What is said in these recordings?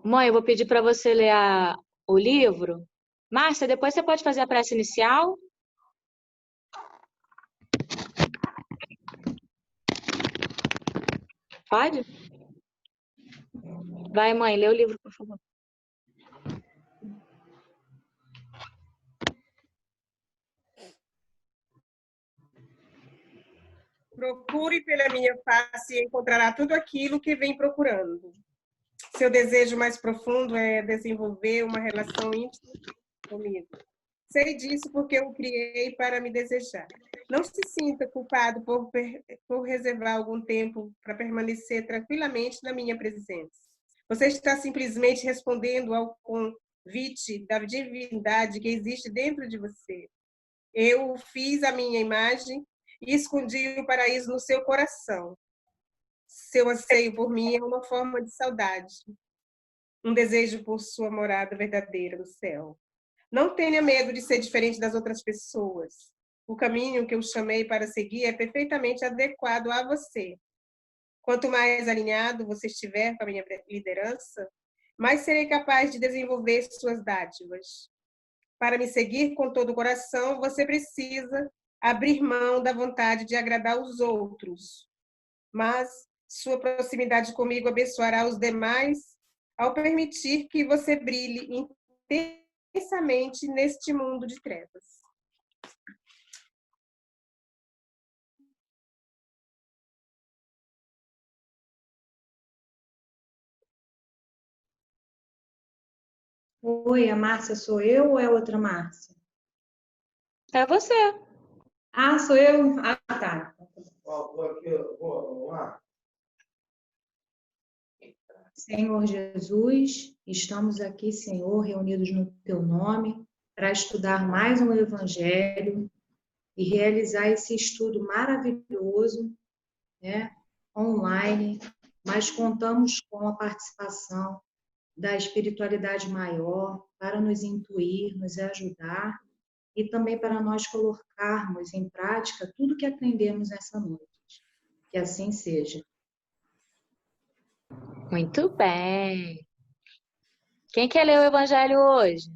Mãe, eu vou pedir para você ler o livro. Márcia, depois você pode fazer a prece inicial? Pode? Vai, mãe, lê o livro, por favor. Procure pela minha face e encontrará tudo aquilo que vem procurando. Seu desejo mais profundo é desenvolver uma relação íntima comigo. Sei disso porque eu o criei para me desejar. Não se sinta culpado por reservar algum tempo para permanecer tranquilamente na minha presença. Você está simplesmente respondendo ao convite da divindade que existe dentro de você. Eu fiz a minha imagem e escondi o paraíso no seu coração. Seu anseio por mim é uma forma de saudade, um desejo por sua morada verdadeira no céu. Não tenha medo de ser diferente das outras pessoas. O caminho que eu chamei para seguir é perfeitamente adequado a você. Quanto mais alinhado você estiver com a minha liderança, mais serei capaz de desenvolver suas dádivas. Para me seguir com todo o coração, você precisa abrir mão da vontade de agradar os outros. Mas sua proximidade comigo abençoará os demais ao permitir que você brilhe intensamente neste mundo de trevas. Oi, a Márcia sou eu ou é outra Márcia? É você. Ah, sou eu? Ah, tá. Senhor Jesus, estamos aqui, Senhor, reunidos no Teu nome, para estudar mais um Evangelho e realizar esse estudo maravilhoso, né, online, mas contamos com a participação da espiritualidade maior para nos intuir, nos ajudar e também para nós colocarmos em prática tudo que aprendemos nessa noite. Que assim seja. Muito bem. Quem quer ler o Evangelho hoje?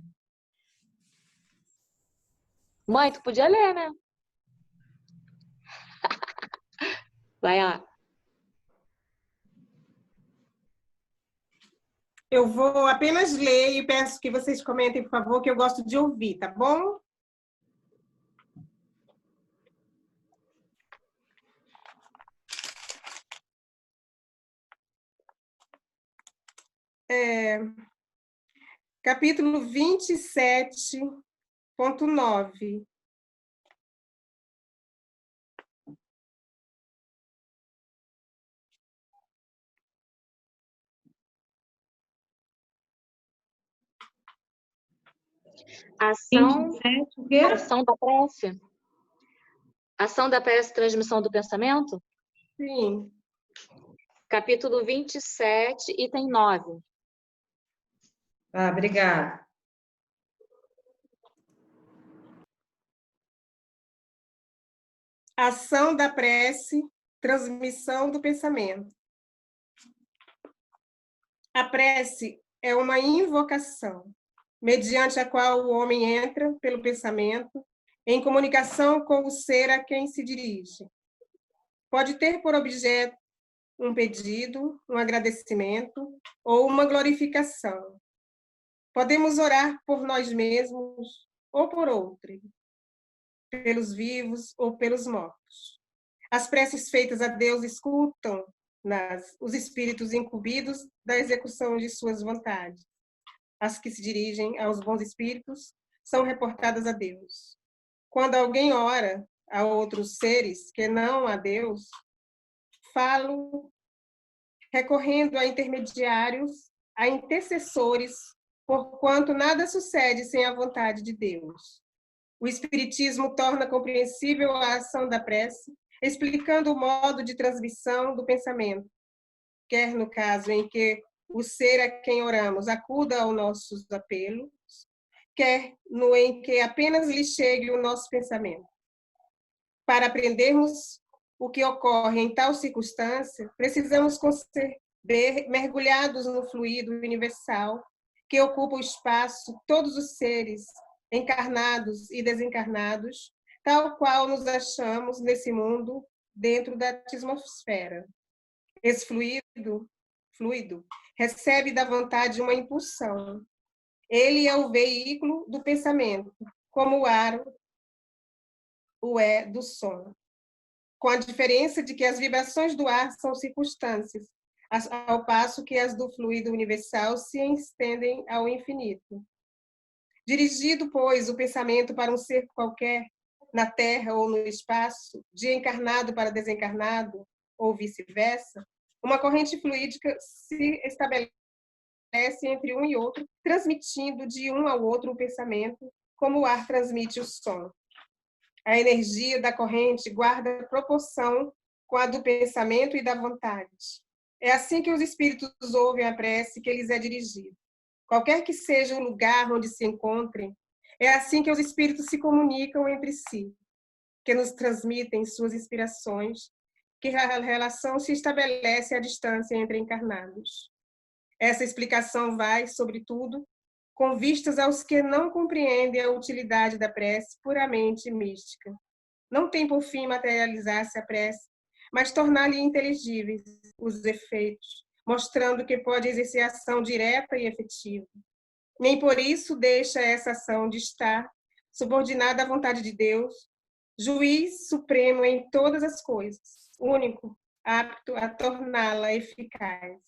Mãe, tu podia ler, né? Vai lá. Eu vou apenas ler e peço que vocês comentem, por favor, que eu gosto de ouvir, tá bom? Capítulo 27.9. Ação, 27, o quê? ação da prece. Ação da prece, transmissão do pensamento. Sim. Capítulo 27, item 9. Tá, obrigada. Ação da prece, transmissão do pensamento. A prece é uma invocação, mediante a qual o homem entra, pelo pensamento, em comunicação com o ser a quem se dirige. Pode ter por objeto um pedido, um agradecimento ou uma glorificação. Podemos orar por nós mesmos ou por outro, pelos vivos ou pelos mortos. As preces feitas a Deus escutam os espíritos incumbidos da execução de suas vontades. As que se dirigem aos bons espíritos são reportadas a Deus. Quando alguém ora a outros seres que não a Deus, falo recorrendo a intermediários, a intercessores, porquanto nada sucede sem a vontade de Deus. O Espiritismo torna compreensível a ação da prece, explicando o modo de transmissão do pensamento, quer no caso em que o ser a quem oramos acuda aos nossos apelos, quer no em que apenas lhe chegue o nosso pensamento. Para aprendermos o que ocorre em tal circunstância, precisamos mergulhados no fluido universal que ocupa o espaço, todos os seres, encarnados e desencarnados, tal qual nos achamos nesse mundo, dentro da atmosfera. Esse fluido recebe da vontade uma impulsão. Ele é o veículo do pensamento, como o ar o é do som, com a diferença de que as vibrações do ar são circunstâncias, ao passo que as do fluido universal se estendem ao infinito. Dirigido, pois, o pensamento para um ser qualquer, na Terra ou no espaço, de encarnado para desencarnado, ou vice-versa, uma corrente fluídica se estabelece entre um e outro, transmitindo de um ao outro o pensamento, como o ar transmite o som. A energia da corrente guarda proporção com a do pensamento e da vontade. É assim que os espíritos ouvem a prece que lhes é dirigida. Qualquer que seja o lugar onde se encontrem, é assim que os espíritos se comunicam entre si, que nos transmitem suas inspirações, que a relação se estabelece à distância entre encarnados. Essa explicação vai, sobretudo, com vistas aos que não compreendem a utilidade da prece puramente mística. Não tem por fim materializar-se a prece, mas tornar-lhe inteligíveis os efeitos, mostrando que pode exercer ação direta e efetiva. Nem por isso deixa essa ação de estar subordinada à vontade de Deus, juiz supremo em todas as coisas, único, apto a torná-la eficaz.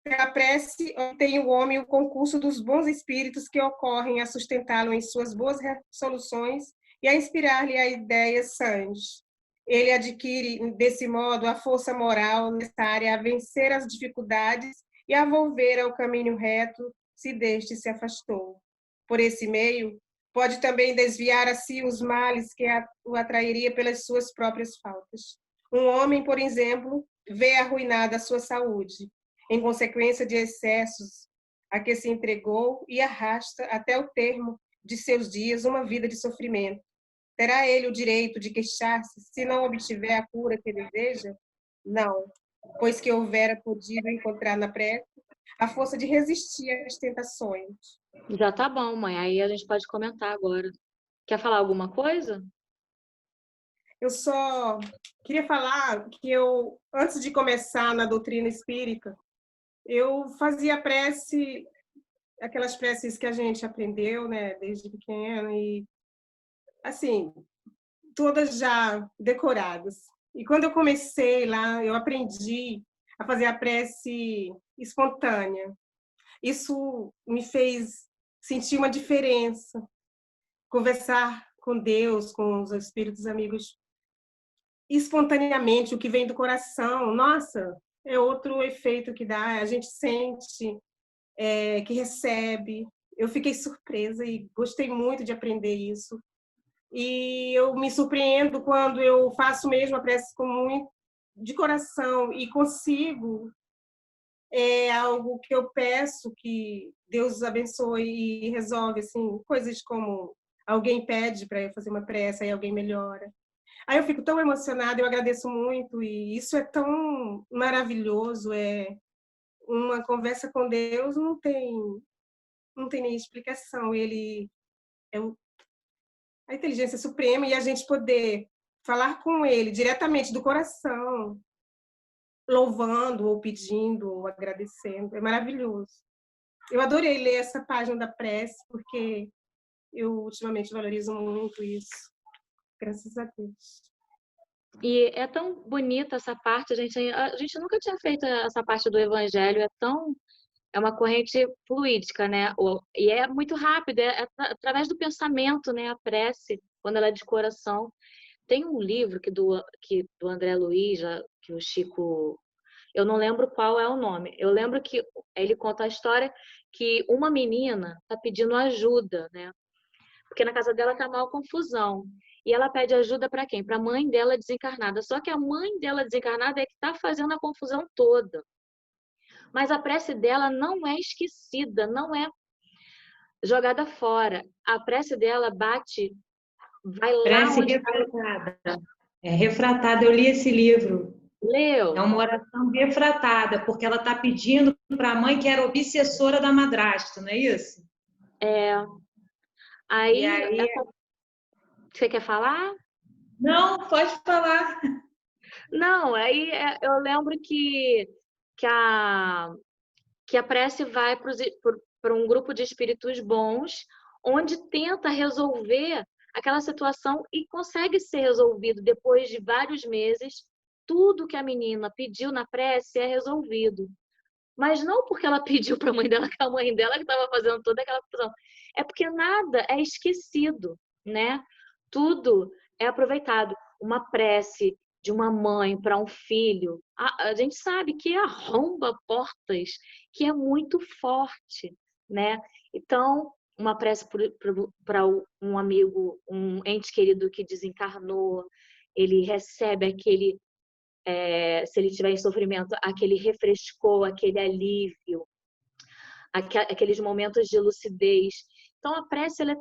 A prece tem o homem o concurso dos bons espíritos que ocorrem a sustentá-lo em suas boas resoluções e a inspirar-lhe a ideias sãs. Ele adquire, desse modo, a força moral necessária a vencer as dificuldades e a volver ao caminho reto, se deste se afastou. Por esse meio, pode também desviar a si os males que o atrairia pelas suas próprias faltas. Um homem, por exemplo, vê arruinada a sua saúde, em consequência de excessos a que se entregou e arrasta até o termo de seus dias uma vida de sofrimento. Terá ele o direito de queixar-se se não obtiver a cura que deseja? Não, pois que houvera podido encontrar na prece a força de resistir às tentações. Já tá bom, mãe. Aí a gente pode comentar agora. Quer falar alguma coisa? Eu só queria falar que eu, antes de começar na doutrina espírita, eu fazia prece, aquelas preces que a gente aprendeu, né, desde pequeno, e, assim, todas já decoradas. E quando eu comecei lá, eu aprendi a fazer a prece espontânea. Isso me fez sentir uma diferença. Conversar com Deus, com os espíritos amigos, espontaneamente, o que vem do coração, nossa, é outro efeito que dá, a gente sente, que recebe. Eu fiquei surpresa e gostei muito de aprender isso. E eu me surpreendo quando eu faço mesmo a prece com muito de coração e consigo algo que eu peço que Deus abençoe e resolve, assim, coisas como alguém pede para eu fazer uma prece e alguém melhora. Aí eu fico tão emocionada, eu agradeço muito, e isso é tão maravilhoso, uma conversa com Deus não tem nem explicação, ele é a inteligência suprema, e a gente poder falar com ele diretamente do coração, louvando, ou pedindo, ou agradecendo, é maravilhoso. Eu adorei ler essa página da prece, porque eu ultimamente valorizo muito isso, graças a Deus. E é tão bonita essa parte, a gente nunca tinha feito essa parte do Evangelho, é uma corrente fluídica, né? E é muito rápido, é através do pensamento, né? A prece, quando ela é de coração. Tem um livro do André Luiz, que o Chico, eu não lembro qual é o nome. Eu lembro que ele conta a história que uma menina está pedindo ajuda, né? Porque na casa dela tá mal confusão. E ela pede ajuda para quem? Para a mãe dela desencarnada. Só que a mãe dela desencarnada é que está fazendo a confusão toda. Mas a prece dela não é esquecida, não é jogada fora. A prece dela bate, vai lá Prece onde... refratada. É refratada. Eu li esse livro. É Leu? uma oração refratada, porque ela está pedindo para a mãe que era obsessora da madrasta, não é isso? É, E aí, aí, você quer falar? não, pode falar. Não, aí eu lembro que a, que a prece vai para um grupo de espíritos bons, onde tenta resolver aquela situação e consegue ser resolvido depois de vários meses. Tudo que a menina pediu na prece é resolvido. Mas não porque ela pediu para a mãe dela, que a mãe dela que estava fazendo toda aquela confusão. É porque nada é esquecido, né? Tudo é aproveitado. Uma prece de uma mãe para um filho, a gente sabe que arromba portas, que é muito forte, né? Então, uma prece para um amigo, um ente querido que desencarnou, ele recebe aquele se ele estiver em sofrimento, aquele refrescor, aquele alívio, aqueles momentos de lucidez. Então, a prece ela é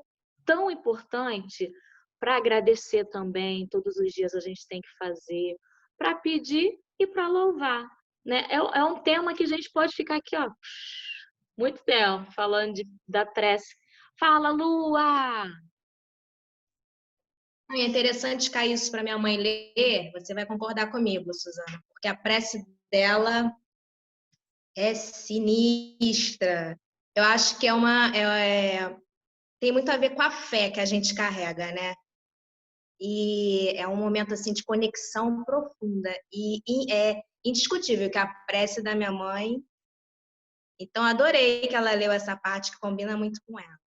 tão importante para agradecer também, todos os dias a gente tem que fazer, para pedir e para louvar. Né? É um tema que a gente pode ficar aqui, ó, muito tempo falando da prece. Fala, Lua! É interessante ficar isso para minha mãe ler, você vai concordar comigo, Suzana, porque a prece dela é sinistra. Eu acho que tem muito a ver com a fé que a gente carrega, né? E é um momento assim de conexão profunda e é indiscutível que a prece da minha mãe. Então adorei que ela leu essa parte que combina muito com ela.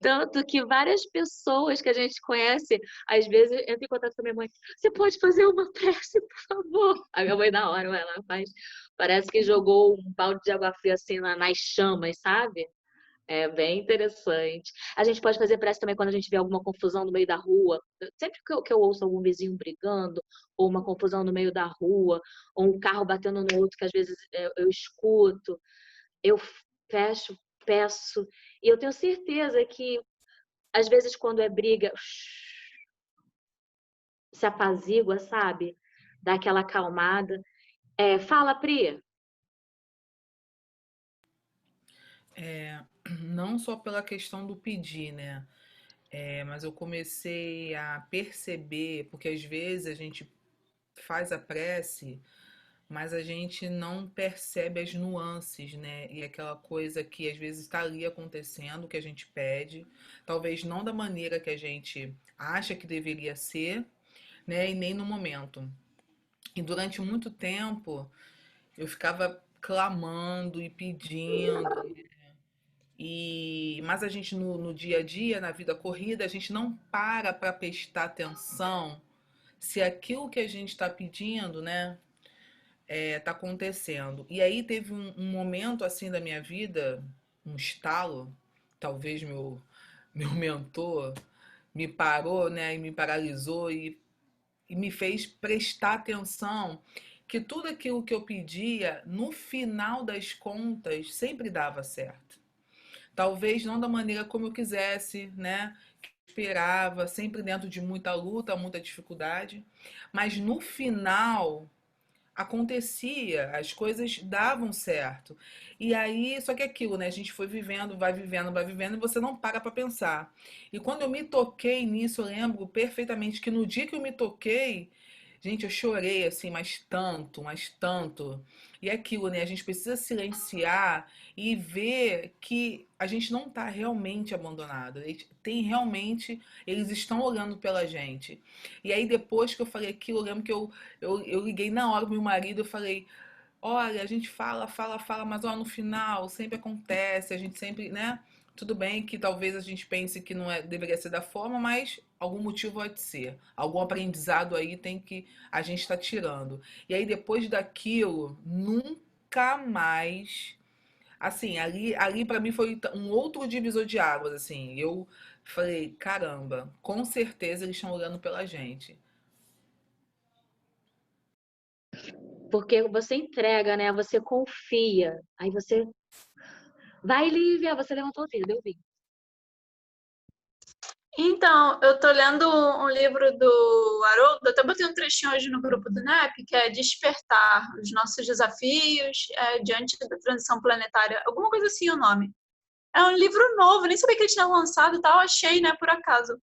Tanto que várias pessoas que a gente conhece, às vezes entra em contato com a minha mãe. Você pode fazer uma prece, por favor? A minha mãe, na hora, ela faz. Parece que jogou um balde de água fria assim nas chamas, sabe? É bem interessante. A gente pode fazer prece também quando a gente vê alguma confusão no meio da rua. Sempre que eu ouço algum vizinho brigando, ou uma confusão no meio da rua, ou um carro batendo no outro, que às vezes eu escuto, eu fecho, peço. E eu tenho certeza que, às vezes, quando é briga, se apazigua, sabe? Dá aquela acalmada. Fala, Pri. Não só pela questão do pedir, né? Mas eu comecei a perceber, porque às vezes a gente faz a prece, mas a gente não percebe as nuances, né? E aquela coisa que às vezes está ali acontecendo, que a gente pede, talvez não da maneira que a gente acha que deveria ser, né? E nem no momento. E durante muito tempo eu ficava clamando e pedindo, mas a gente no dia a dia, na vida corrida, a gente não para prestar atenção se aquilo que a gente está pedindo, né, tá acontecendo. E aí teve um momento assim da minha vida, um estalo, talvez meu mentor me parou, né, e me paralisou e me fez prestar atenção que tudo aquilo que eu pedia, no final das contas, sempre dava certo. Talvez não da maneira como eu quisesse, né? Esperava, sempre dentro de muita luta, muita dificuldade, mas no final acontecia, as coisas davam certo. E aí, só que aquilo, né? A gente foi vivendo, vai vivendo, e você não para pensar. E quando eu me toquei nisso, eu lembro perfeitamente que no dia que eu me toquei, gente, eu chorei assim, mas tanto, mas tanto. E é aquilo, né? A gente precisa silenciar e ver que a gente não está realmente abandonado. Tem realmente, eles estão olhando pela gente. E aí, depois que eu falei aquilo, eu lembro que eu liguei na hora pro meu marido, eu falei, olha, a gente fala, mas ó, no final sempre acontece, a gente sempre, né? Tudo bem que talvez a gente pense que não deveria ser da forma, mas algum motivo pode ser. Algum aprendizado aí tem que a gente está tirando. E aí depois daquilo, nunca mais, assim, ali para mim foi um outro divisor de águas, assim. Eu falei, caramba, com certeza eles estão olhando pela gente. Porque você entrega, né? Você confia. Aí você vai, Lívia, você levantou o filho, deu vinho. Então, eu tô lendo um livro do Haroldo, eu até botei um trechinho hoje no grupo do NEP, que é Despertar, os nossos desafios diante da transição planetária, alguma coisa assim o nome. É um livro novo, nem sabia que ele tinha lançado e tal, achei, né, por acaso.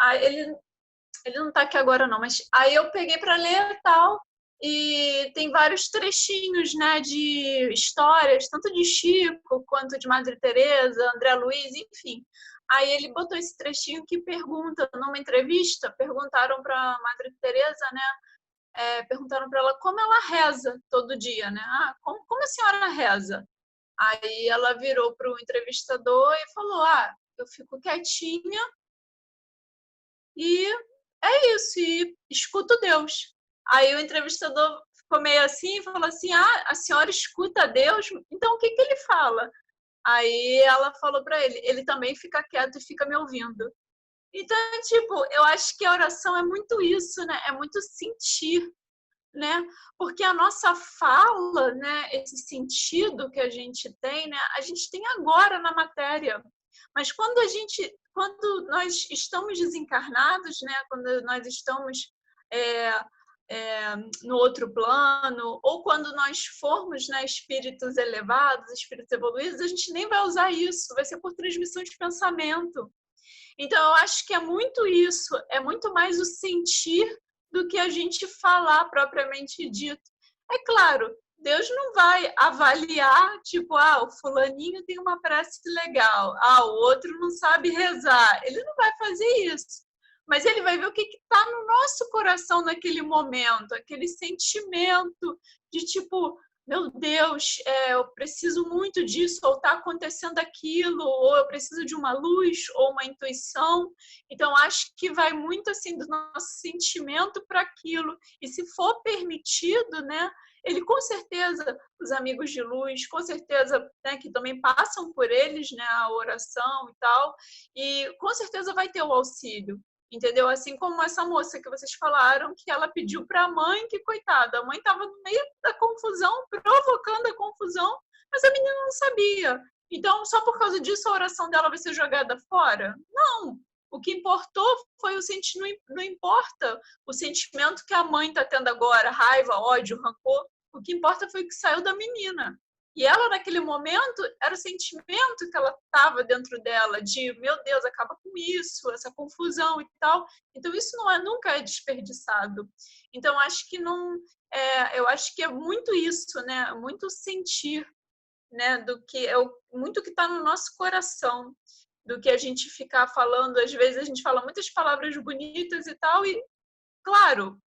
Aí ele não tá aqui agora não, mas aí eu peguei para ler e tal, e tem vários trechinhos, né, de histórias, tanto de Chico quanto de Madre Teresa, André Luiz, enfim. Aí ele botou esse trechinho que pergunta, numa entrevista, perguntaram para Madre Teresa, né, perguntaram para ela como ela reza todo dia, né? Ah, como a senhora reza? Aí ela virou para o entrevistador e falou: ah, eu fico quietinha e é isso, e escuto Deus. Aí o entrevistador ficou meio assim e falou assim: ah, a senhora escuta Deus? Então o que ele fala? Aí ela falou para ele também fica quieto e fica me ouvindo. Então, tipo, eu acho que a oração é muito isso, né? É muito sentir, né? Porque a nossa fala, né, esse sentido que a gente tem, né, a gente tem agora na matéria. Mas quando nós estamos desencarnados, né, quando nós estamos é, no outro plano, ou quando nós formos, né, espíritos elevados, espíritos evoluídos, a gente nem vai usar isso, vai ser por transmissão de pensamento. Então, eu acho que é muito isso, é muito mais o sentir do que a gente falar propriamente dito. É claro, Deus não vai avaliar, tipo, ah, o fulaninho tem uma prece legal, ah, o outro não sabe rezar. Ele não vai fazer isso. Mas ele vai ver o que está no nosso coração naquele momento, aquele sentimento de tipo, meu Deus, eu preciso muito disso, ou está acontecendo aquilo, ou eu preciso de uma luz, ou uma intuição. Então, acho que vai muito assim do nosso sentimento para aquilo. E se for permitido, né, ele com certeza, os amigos de luz, com certeza, né, que também passam por eles, né, a oração e tal, e com certeza vai ter o auxílio. Entendeu? Assim como essa moça que vocês falaram, que ela pediu para a mãe, que coitada, a mãe estava no meio da confusão, provocando a confusão, mas a menina não sabia. Então, só por causa disso a oração dela vai ser jogada fora? Não. O que importou foi o sentimento, não importa o sentimento que a mãe está tendo agora, raiva, ódio, rancor, o que importa foi o que saiu da menina. E ela, naquele momento, era o sentimento que ela estava dentro dela, de, meu Deus, acaba com isso, essa confusão e tal. Então, isso nunca é desperdiçado. Então, acho que não... eu acho que é muito isso, né? Muito sentir, né? Do que muito que está no nosso coração, do que a gente ficar falando. Às vezes, a gente fala muitas palavras bonitas e tal, e claro,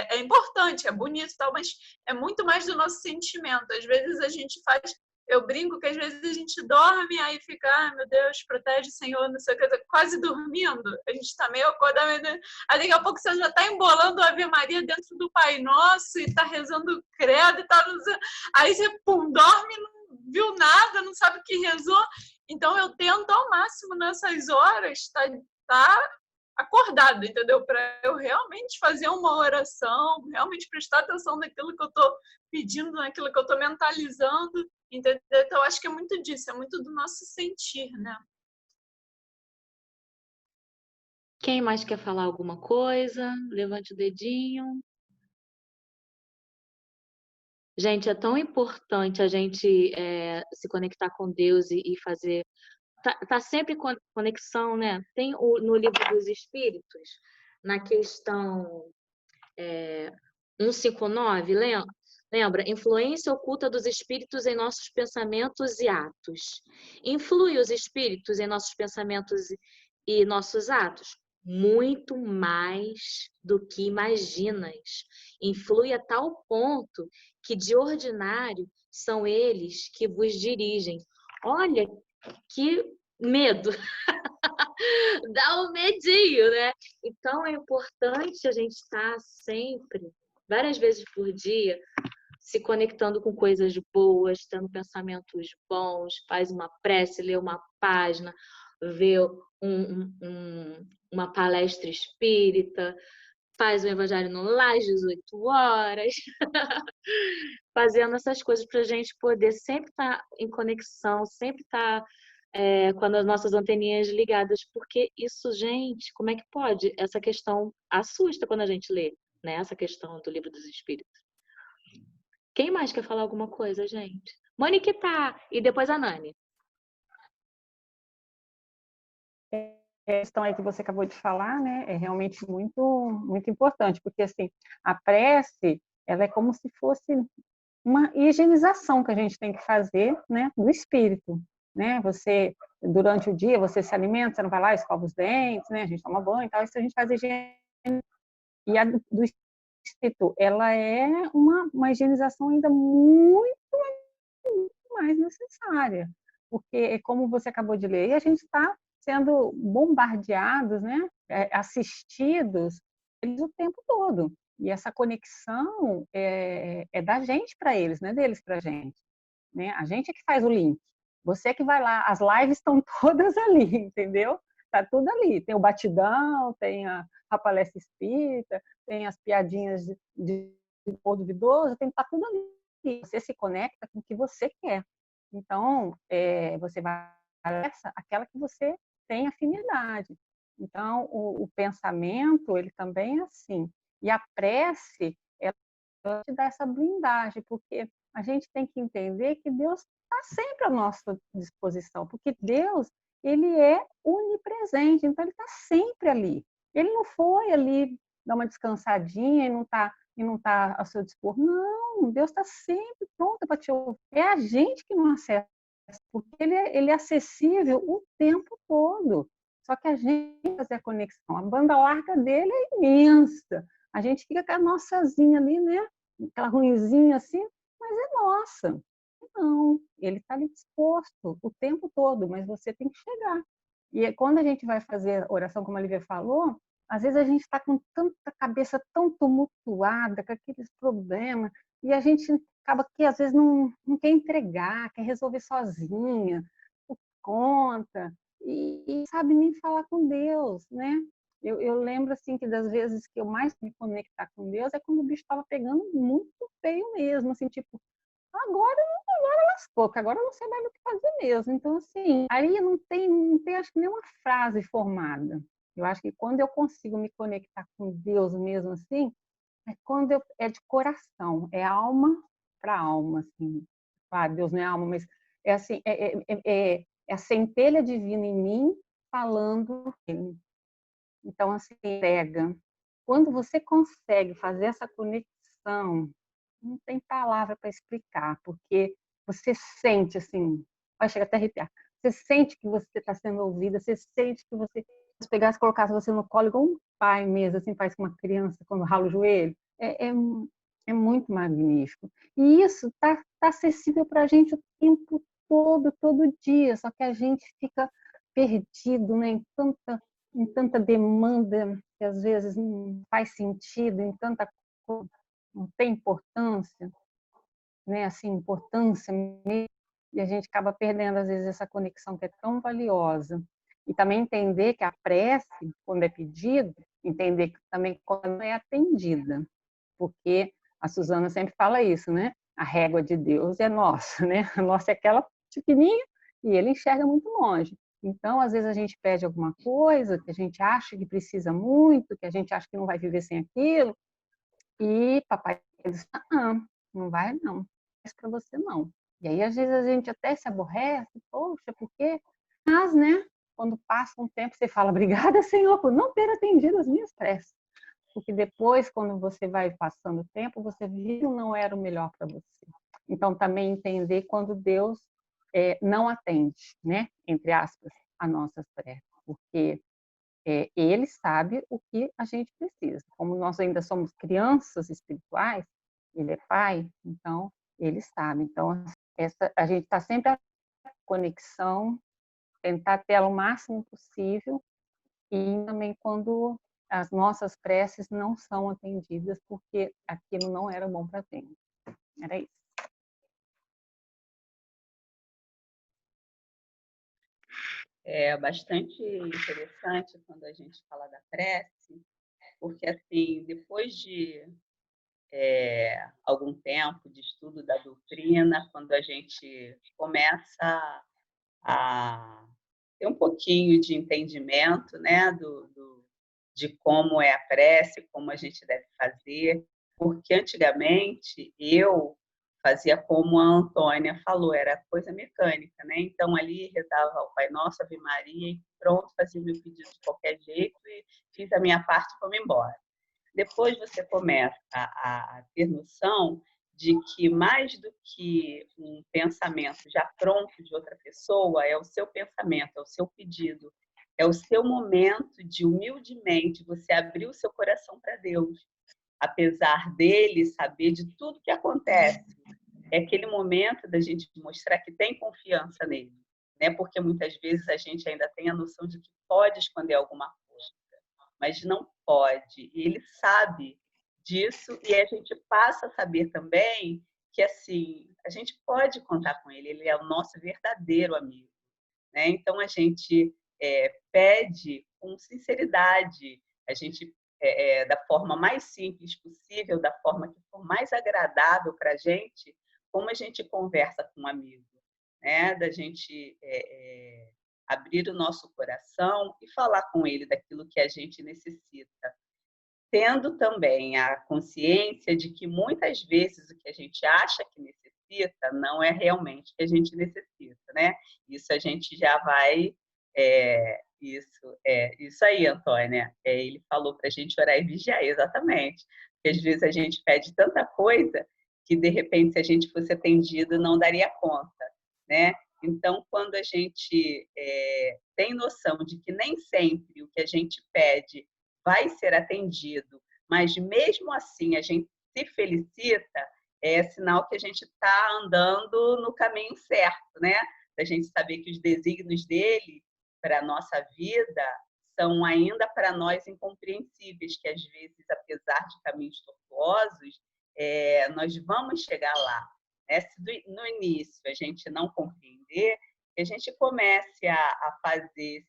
é importante, é bonito e tal, mas é muito mais do nosso sentimento. Às vezes a gente faz, eu brinco que às vezes a gente dorme, aí fica, ah, meu Deus, protege, Senhor, não sei o que, quase dormindo. A gente tá meio acordado, aí daqui a pouco você já tá embolando a Ave Maria dentro do Pai Nosso e tá rezando o credo e tá, aí você, pum, dorme, não viu nada, não sabe o que rezou. Então eu tento ao máximo nessas horas tá acordado, entendeu? Para eu realmente fazer uma oração, realmente prestar atenção naquilo que eu estou pedindo, naquilo que eu estou mentalizando, entendeu? Então, eu acho que é muito disso, é muito do nosso sentir, né? Quem mais quer falar alguma coisa? Levante o dedinho. Gente, é tão importante a gente se conectar com Deus e fazer... Tá sempre com conexão, né? Tem no Livro dos Espíritos, na questão 159, lembra? Influência oculta dos espíritos em nossos pensamentos e atos. Influi os espíritos em nossos pensamentos e nossos atos? Muito mais do que imaginas. Influi a tal ponto que, de ordinário, são eles que vos dirigem. Olha que medo! Dá um medinho, né? Então, é importante a gente estar sempre, várias vezes por dia, se conectando com coisas boas, tendo pensamentos bons, faz uma prece, lê uma página, vê uma palestra espírita, faz o Evangelho no Lar às 18 horas, fazendo essas coisas para a gente poder sempre estar em conexão, sempre estar quando as nossas anteninhas ligadas, porque isso, gente, como é que pode? Essa questão assusta quando a gente lê, né? Essa questão do Livro dos Espíritos. Quem mais quer falar alguma coisa, gente? Monique tá, e depois a Nani. A questão aí que você acabou de falar, né, é realmente muito importante, porque assim, a prece, ela é como se fosse uma higienização que a gente tem que fazer, né, do espírito, né? Você durante o dia você se alimenta, você não vai lá, escova os dentes, né? A gente toma banho e tal, isso a gente faz higiene. E a do espírito, ela é uma higienização ainda muito mais necessária, porque como você acabou de ler, a gente está sendo bombardeados, né? Assistidos eles o tempo todo. E essa conexão é da gente para eles, não é deles para a gente. Né? A gente é que faz o link. Você que vai lá, as lives estão todas ali, entendeu? Tá tudo ali. Tem o batidão, tem a palestra espírita, tem as piadinhas de humor duvidoso, tá tudo ali. Você se conecta com o que você quer. Então, você vai aquela que você tem afinidade. Então, o pensamento, ele também é assim. E a prece, ela te dá essa blindagem, porque a gente tem que entender que Deus está sempre à nossa disposição, porque Deus, ele é onipresente, então ele está sempre ali. Ele não foi ali dar uma descansadinha e não tá a seu dispor. Não, Deus está sempre pronto para te ouvir. É a gente que não acessa, porque ele é acessível o tempo todo. Só que a gente fazer a conexão. A banda larga dele é imensa. A gente fica com a nossazinha ali, né? Aquela ruinzinha assim, mas é nossa. Não, ele está ali disposto o tempo todo, mas você tem que chegar. E quando a gente vai fazer oração, como a Lívia falou, às vezes a gente está com tanta cabeça tão tumultuada, com aqueles problemas, e a gente acaba que às vezes não quer entregar, quer resolver sozinha, por conta, e sabe nem falar com Deus, né? Eu lembro assim que das vezes que eu mais me conectar com Deus é quando o bicho estava pegando muito feio mesmo, assim, tipo, agora lascou, porque agora eu não sei mais o que fazer mesmo. Então, assim, aí não tem acho que nenhuma frase formada. Eu acho que quando eu consigo me conectar com Deus mesmo assim, é quando é de coração, é alma para alma, assim. Claro, Deus não é alma, mas é assim, é a centelha divina em mim falando. Então, assim, entrega. Quando você consegue fazer essa conexão, não tem palavra para explicar, porque você sente, assim, vai chegar até a arrepiar. Você sente que você está sendo ouvida, você sente que você, se pegasse e colocasse você no colo, igual um pai mesmo, assim, faz com uma criança quando rala o joelho, é muito magnífico. E isso está acessível para a gente o tempo todo dia, só que a gente fica perdido, né, em tanta demanda que às vezes não faz sentido, em tanta coisa, não tem importância, né? Assim, importância mesmo, e a gente acaba perdendo às vezes essa conexão que é tão valiosa. E também entender que a prece, quando é pedido, entender que também quando é atendida, porque a Suzana sempre fala isso, né? A régua de Deus é nossa, né? A nossa é aquela pequenininha e ele enxerga muito longe. Então, às vezes a gente pede alguma coisa que a gente acha que precisa muito, que a gente acha que não vai viver sem aquilo, e papai diz: não vai não, é para você não. E aí, às vezes, a gente até se aborrece, poxa, por quê? Mas, né, quando passa um tempo, você fala: obrigada, Senhor, por não ter atendido as minhas preces. Porque depois, quando você vai passando o tempo, você viu que não era o melhor para você. Então, também entender quando Deus não atende, né, entre aspas, a nossas preces, porque ele sabe o que a gente precisa. Como nós ainda somos crianças espirituais, ele é pai, então ele sabe. Então, a gente está sempre a conexão, tentar ter ela o máximo possível, e também quando as nossas preces não são atendidas, porque aquilo não era bom para a gente. Era isso. É bastante interessante quando a gente fala da prece, porque, assim, depois de algum tempo de estudo da doutrina, quando a gente começa a ter um pouquinho de entendimento, né, de como é a prece, como a gente deve fazer, porque antigamente eu fazia como a Antônia falou, era coisa mecânica, né? Então ali rezava o Pai Nosso, Ave Maria e pronto, fazia o meu pedido de qualquer jeito e fiz a minha parte e fui embora. Depois você começa a ter noção de que mais do que um pensamento já pronto de outra pessoa, é o seu pensamento, é o seu pedido, é o seu momento de humildemente você abrir o seu coração para Deus, apesar dele saber de tudo que acontece. É aquele momento da gente mostrar que tem confiança nele, né? Porque muitas vezes a gente ainda tem a noção de que pode esconder alguma coisa, mas não pode. E ele sabe disso e a gente passa a saber também que assim a gente pode contar com ele. Ele é o nosso verdadeiro amigo, né? Então a gente pede com sinceridade, a gente da forma mais simples possível, da forma que for mais agradável para a gente, como a gente conversa com um amigo, né? Da gente abrir o nosso coração e falar com ele daquilo que a gente necessita, tendo também a consciência de que muitas vezes o que a gente acha que necessita não é realmente o que a gente necessita, né? Isso a gente já vai isso aí, Antônia. Ele falou para a gente orar e vigiar, exatamente. Porque às vezes a gente pede tanta coisa que, de repente, se a gente fosse atendido, não daria conta, né? Então, quando a gente tem noção de que nem sempre o que a gente pede vai ser atendido, mas mesmo assim a gente se felicita, é sinal que a gente está andando no caminho certo, né? Da gente saber que os desígnios dele para a nossa vida são ainda para nós incompreensíveis, que às vezes, apesar de caminhos tortuosos, nós vamos chegar lá. Se no início a gente não compreender, que a gente comece a fazer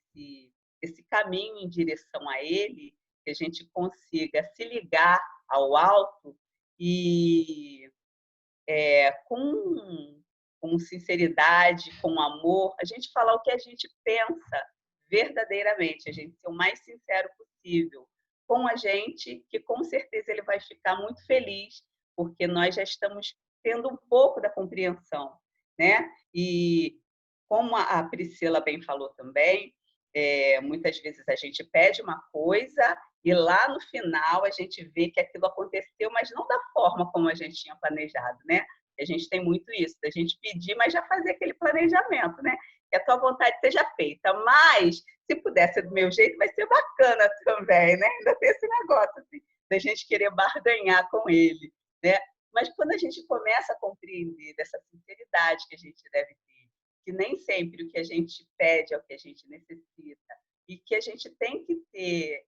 esse caminho em direção a ele, que a gente consiga se ligar ao alto e com sinceridade, com amor, a gente falar o que a gente pensa verdadeiramente, a gente ser o mais sincero possível com a gente, que com certeza ele vai ficar muito feliz, porque nós já estamos tendo um pouco da compreensão, né? E como a Priscila bem falou também, muitas vezes a gente pede uma coisa e lá no final a gente vê que aquilo aconteceu, mas não da forma como a gente tinha planejado, né? A gente tem muito isso, da gente pedir, mas já fazer aquele planejamento, né? Que a tua vontade seja feita. Mas, se puder ser do meu jeito, vai ser bacana também, né? Ainda tem esse negócio, assim, da gente querer barganhar com ele, né? Mas quando a gente começa a compreender dessa sinceridade que a gente deve ter, que nem sempre o que a gente pede é o que a gente necessita, e que a gente tem que ter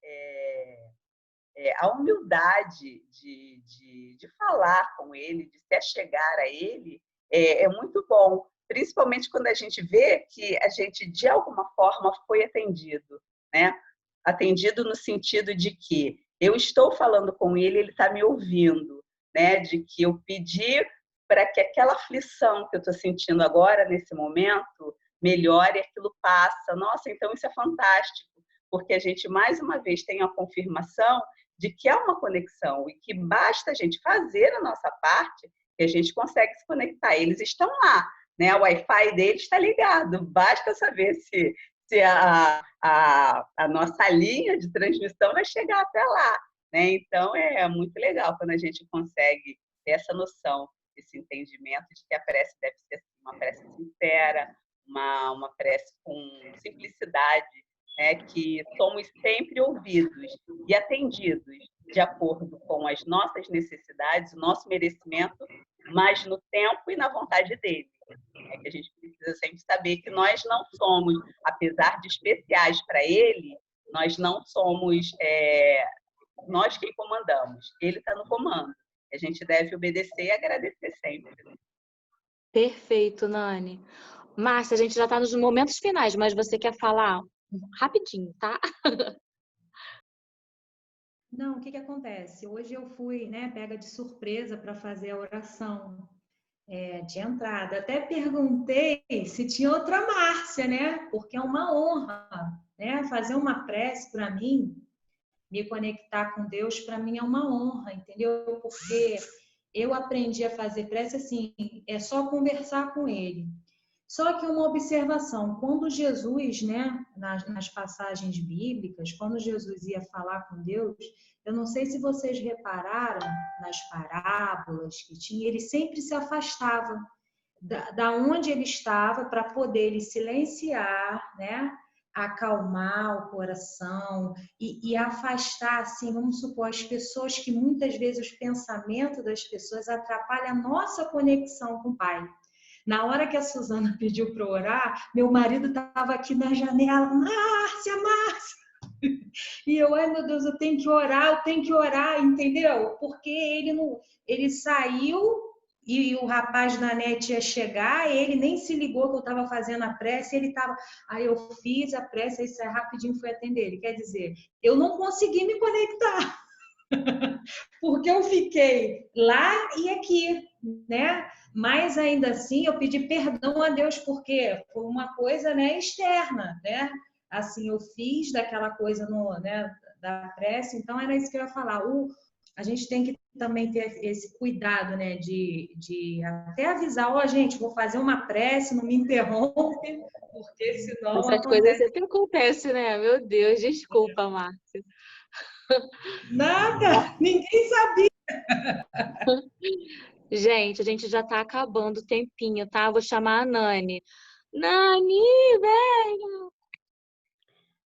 a humildade de falar com ele, de se achegar a ele, é muito bom, principalmente quando a gente vê que a gente, de alguma forma, foi atendido, né? Atendido no sentido de que eu estou falando com ele, ele está me ouvindo, né? De que eu pedi para que aquela aflição que eu estou sentindo agora, nesse momento, melhore, aquilo passa. Nossa, então isso é fantástico, porque a gente, mais uma vez, tem a confirmação de que há uma conexão e que basta a gente fazer a nossa parte que a gente consegue se conectar. Eles estão lá, né? O Wi-Fi deles está ligado, basta saber se a nossa linha de transmissão vai chegar até lá, né? Então, é muito legal quando a gente consegue ter essa noção, esse entendimento de que a prece deve ser uma prece sincera, uma prece com simplicidade, né? Que somos sempre ouvidos e atendidos de acordo com as nossas necessidades, o nosso merecimento, mas no tempo e na vontade dele. É que a gente precisa sempre saber que nós não somos, apesar de especiais para ele, nós não somos nós quem comandamos. Ele está no comando. A gente deve obedecer e agradecer sempre. Perfeito, Nani. Márcia, a gente já está nos momentos finais, mas você quer falar rapidinho, tá? Não, o que acontece? Hoje eu fui, né, pega de surpresa para fazer a oração. de entrada. Até perguntei se tinha outra Márcia, né? Porque é uma honra, né? Fazer uma prece para mim, me conectar com Deus, para mim é uma honra, entendeu? Porque eu aprendi a fazer prece assim, é só conversar com Ele. Só que uma observação, quando Jesus, né, nas passagens bíblicas, quando Jesus ia falar com Deus, eu não sei se vocês repararam nas parábolas que tinha, ele sempre se afastava da onde ele estava para poder ele silenciar, né, acalmar o coração e afastar, assim, vamos supor, as pessoas que muitas vezes os pensamentos das pessoas atrapalham a nossa conexão com o Pai. Na hora que a Suzana pediu para orar, meu marido estava aqui na janela, Márcia, Márcia! E eu, ai meu Deus, eu tenho que orar, entendeu? Porque ele saiu e o rapaz da net ia chegar, ele nem se ligou que eu estava fazendo a prece, ele estava. Aí eu fiz a prece, aí sai rapidinho fui atender ele. Quer dizer, eu não consegui me conectar, porque eu fiquei lá e aqui, né? Mas ainda assim eu pedi perdão a Deus, porque foi uma coisa, né, externa, né? Assim, eu fiz daquela coisa né, da prece, então era isso que eu ia falar. A gente tem que também ter esse cuidado, né, de até avisar, ó, gente, vou fazer uma prece, não me interrompe, porque senão Essas coisas sempre acontecem, né? Meu Deus, desculpa, Márcia. Nada, ninguém sabia. Gente, a gente já tá acabando o tempinho, tá? Vou chamar a Nani. Nani, venha!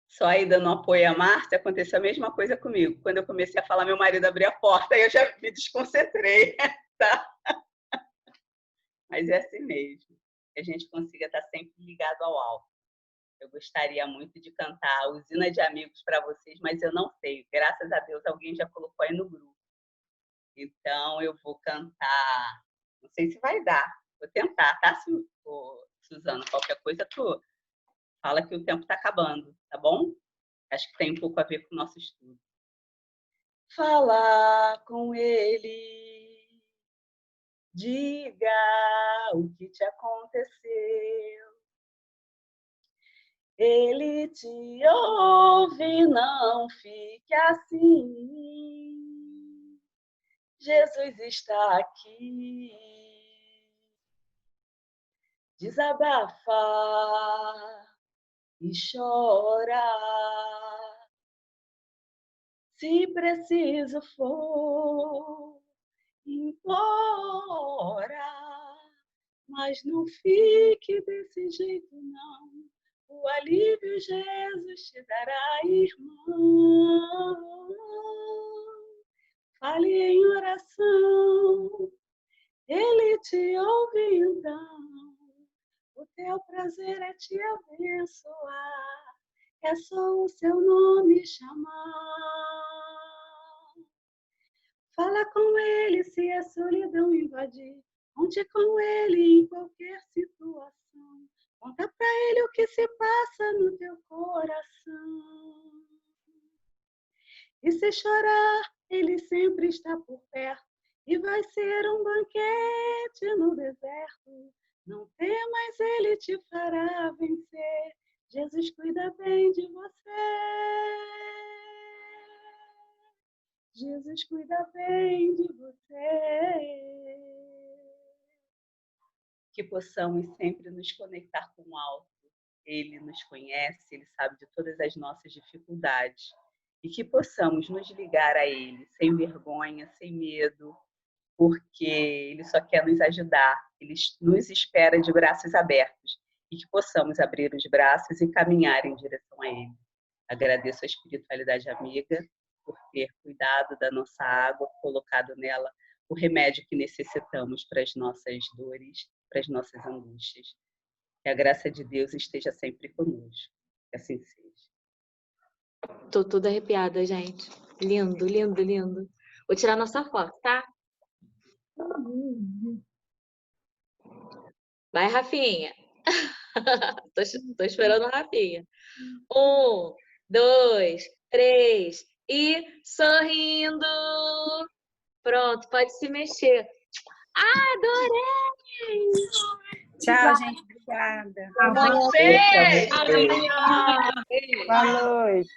Só aí dando apoio à Márcia, aconteceu a mesma coisa comigo. Quando eu comecei a falar, meu marido abriu a porta e eu já me desconcentrei, tá? Mas é assim mesmo, que a gente consiga estar sempre ligado ao alto. Eu gostaria muito de cantar a Usina de Amigos para vocês, mas eu não sei. Graças a Deus, alguém já colocou aí no grupo. Então, eu vou cantar. Não sei se vai dar. Vou tentar, tá, Suzana? Qualquer coisa, tu fala que o tempo está acabando, tá bom? Acho que tem um pouco a ver com o nosso estudo. Falar com ele, diga o que te aconteceu. Ele te ouve, não fique assim. Jesus está aqui. Desabafa e chora. Se preciso for, implora. Mas não fique desse jeito, não. O alívio Jesus te dará, irmão. Fale em oração, Ele te ouve então. O teu prazer é te abençoar, é só o seu nome chamar. Fala com Ele se a solidão invadir, conte com Ele em qualquer situação. Conta pra Ele o que se passa no teu coração. E se chorar, Ele sempre está por perto. E vai ser um banquete no deserto. Não temas, Ele te fará vencer. Jesus cuida bem de você. Jesus cuida bem de você. Que possamos sempre nos conectar com o alto. Ele nos conhece, Ele sabe de todas as nossas dificuldades. E que possamos nos ligar a Ele sem vergonha, sem medo, porque Ele só quer nos ajudar. Ele nos espera de braços abertos. E que possamos abrir os braços e caminhar em direção a Ele. Agradeço a espiritualidade amiga por ter cuidado da nossa água, colocado nela o remédio que necessitamos para as nossas dores, para as nossas angústias. Que a graça de Deus esteja sempre conosco. Que assim seja. Tô toda arrepiada, gente. Lindo, lindo, lindo. Vou tirar nossa foto, tá? Vai, Rafinha. Tô esperando a Rafinha. 1, 2, 3 e sorrindo. Pronto, pode se mexer. Adorei! Tchau, gente. Obrigada. Você! Boa noite.